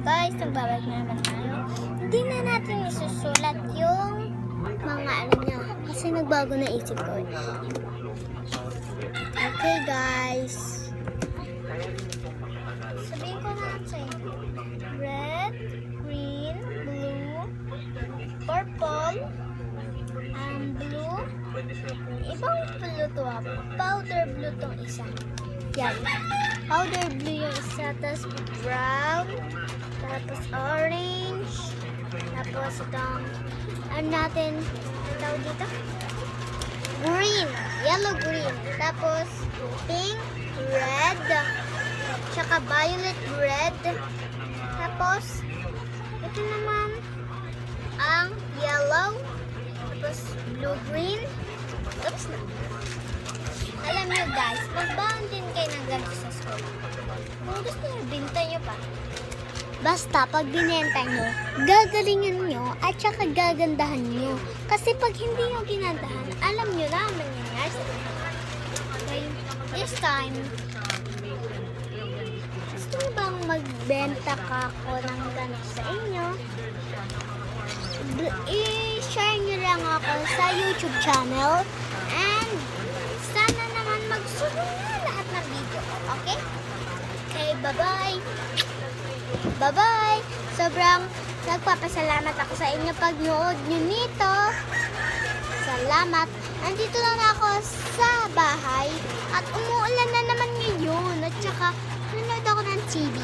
Guys, nagbabalik na naman tayo. Hindi na natin isusulat yung mga ano niya. Kasi nagbago na isip ko. Okay guys. Sabihin ko na sa inyo. Red, green, blue, purple, blue. Ibang blue to ha. Powder blue tong isa. Yan. Powder blue yung isa. Tapos brown. Tapos orange. Tapos itong ano natin tawag dito? Green. Yellow green. Tapos pink, red. Tsaka violet red. Tapos ito naman ang yellow. Tapos blue green. Oops na. Alam nyo guys, magbaon din kayo ng ganito sa school. Kung gusto nyo, binta nyo pa. Basta, pag binenta nyo, gagalingan nyo at saka gagandahan nyo. Kasi pag hindi nyo ginandahan, alam nyo na ang mangyayari sa inyo. Okay, this time, gusto nyo bang magbenta ka ako ng ganito sa inyo? I-share nyo lang ako sa YouTube channel. And sana naman magsunod na lahat ng video. Okay? Okay, bye-bye. Bye-bye. Sobrang nagpapasalamat ako sa inyo pag-nood nyo nito. Salamat. Nandito lang ako sa bahay at umuulan na naman ngayon. At saka nanonood ako ng TV.